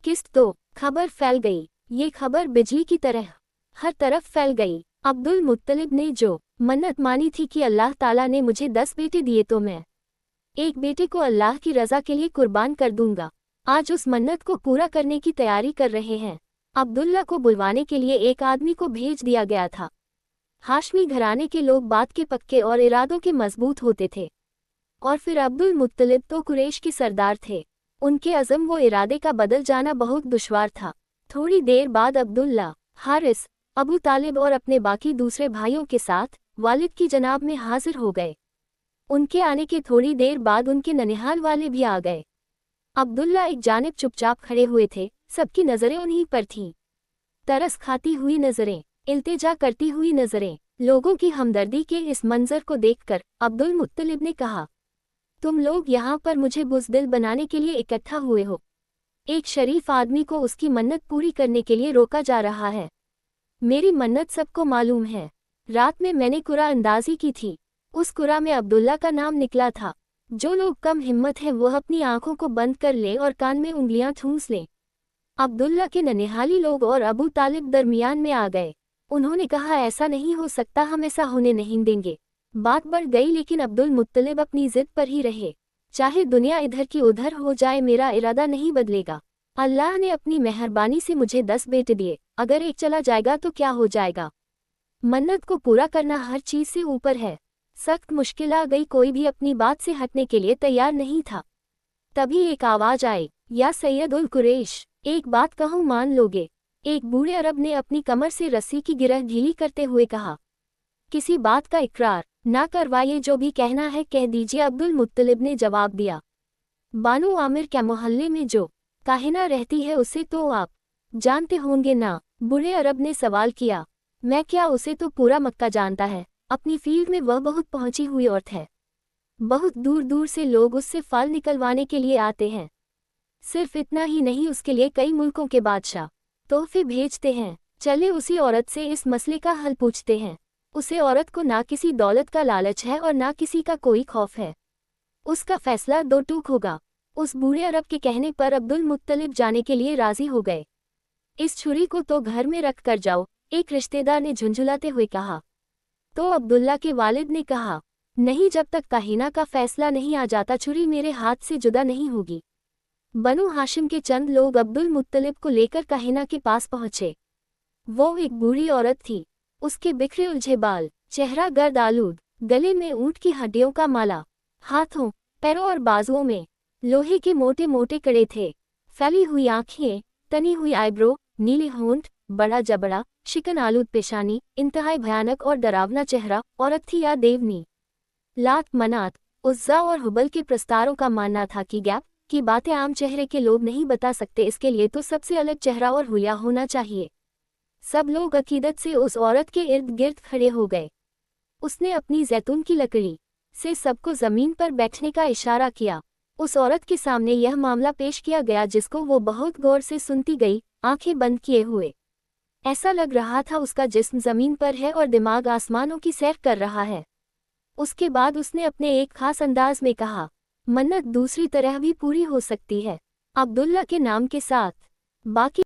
किस्त दो। खबर फैल गई। ये खबर बिजली की तरह हर तरफ फैल गई। अब्दुल मुत्तलिब ने जो मन्नत मानी थी कि अल्लाह ताला ने मुझे 10 बेटे दिए तो मैं एक बेटे को अल्लाह की रज़ा के लिए कुर्बान कर दूंगा, आज उस मन्नत को पूरा करने की तैयारी कर रहे हैं। अब्दुल्ला को बुलवाने के लिए एक आदमी को भेज दिया गया था। हाशमी घराने के लोग बात के पक्के और इरादों के मजबूत होते थे, और फिर अब्दुल मुत्तलिब तो कुरैश के सरदार थे। उनके अज़म वो इरादे का बदल जाना बहुत दुश्वार था। थोड़ी देर बाद अब्दुल्ला, हारिस, अबू तालिब और अपने बाकी दूसरे भाइयों के साथ वालिद की जनाब में हाजिर हो गए। उनके आने के थोड़ी देर बाद उनके ननिहाल वाले भी आ गए। अब्दुल्ला एक जानिब चुपचाप खड़े हुए थे, सबकी नज़रें उन्हीं पर थीं। तरस खाती हुई नज़रें, इल्तिजा करती हुई नज़रें। लोगों की हमदर्दी के इस मंजर को देखकर अब्दुल मुत्तलिब ने कहा, तुम लोग यहाँ पर मुझे बुज़दिल बनाने के लिए इकट्ठा हुए हो। एक शरीफ आदमी को उसकी मन्नत पूरी करने के लिए रोका जा रहा है। मेरी मन्नत सबको मालूम है। रात में मैंने कुरा अंदाजी की थी। उस कुरा में अब्दुल्ला का नाम निकला था। जो लोग कम हिम्मत हैं वह अपनी आंखों को बंद कर लें और कान में उंगलियां ठूंस लें। अब्दुल्ला के ननिहाली लोग और अबू तालिब दरमियान में आ गए। उन्होंने कहा, ऐसा नहीं हो सकता, हम ऐसा होने नहीं देंगे। बात बढ़ गई लेकिन अब्दुल मुत्तलिब अपनी जिद पर ही रहे। चाहे दुनिया इधर की उधर हो जाए, मेरा इरादा नहीं बदलेगा। अल्लाह ने अपनी मेहरबानी से मुझे 10 बेटे दिए, अगर एक चला जाएगा तो क्या हो जाएगा। मन्नत को पूरा करना हर चीज से ऊपर है। सख्त मुश्किल आ गई, कोई भी अपनी बात से हटने के लिए तैयार नहीं था। तभी एक आवाज आई, या सैयदुल कुरैश, एक बात कहूँ मान लोगे। एक बूढ़े अरब ने अपनी कमर से रस्सी की गिरह ढीली करते हुए कहा, किसी बात का इकरार ना करवाइए, जो भी कहना है कह दीजिए। अब्दुल मुत्तलिब ने जवाब दिया, बानो आमिर के मोहल्ले में जो काहिना रहती है उसे तो आप जानते होंगे ना। बूढ़े अरब ने सवाल किया, मैं क्या, उसे तो पूरा मक्का जानता है। अपनी फील्ड में वह बहुत पहुंची हुई औरत है। बहुत दूर दूर से लोग उससे फल निकलवाने के लिए आते हैं। सिर्फ इतना ही नहीं, उसके लिए कई मुल्कों के बादशाह तोहफे भेजते हैं। चले उसी औरत से इस मसले का हल पूछते हैं। उसे औरत को ना किसी दौलत का लालच है और ना किसी का कोई खौफ है। उसका फैसला दो टूक होगा। उस बूढ़े अरब के कहने पर अब्दुल मुत्तलिब जाने के लिए राजी हो गए। इस छुरी को तो घर में रख कर जाओ, एक रिश्तेदार ने झुंझुलाते हुए कहा। तो अब्दुल्ला के वालिद ने कहा, नहीं, जब तक काहिना का फैसला नहीं आ जाता छुरी मेरे हाथ से जुदा नहीं होगी। बनु हाशिम के चंद लोग अब्दुल मुत्तलिब को लेकर काहिना के पास पहुंचे। वो एक बूढ़ी औरत थी। उसके बिखरे उलझे बाल, चेहरा गर्द आलूद, गले में ऊंट की हड्डियों का माला, हाथों, पैरों और बाजुओं में लोहे के मोटे मोटे कड़े थे। फैली हुई आंखें, तनी हुई आईब्रो, नीले होंठ, बड़ा जबड़ा, शिकन आलूद पेशानी, इंतहाई भयानक और डरावना चेहरा। औरत थी या देवनी। लात, मनात, उज्जा और हुबल के प्रस्तारों का मानना था कि गैप की बातें आम चेहरे के लोग नहीं बता सकते, इसके लिए तो सबसे अलग चेहरा और हुलिया होना चाहिए। सब लोग अकीदत से उस औरत के इर्द गिर्द खड़े हो गए। उसने अपनी जैतून की लकड़ी से सबको जमीन पर बैठने का इशारा किया। उस औरत के सामने यह मामला पेश किया गया जिसको वो बहुत गौर से सुनती गई, आंखें बंद किए हुए। ऐसा लग रहा था उसका जिस्म जमीन पर है और दिमाग आसमानों की सैर कर रहा है। उसके बाद उसने अपने एक खास अंदाज में कहा, मन्नत दूसरी तरह भी पूरी हो सकती है, अब्दुल्ला के नाम के साथ। बाकी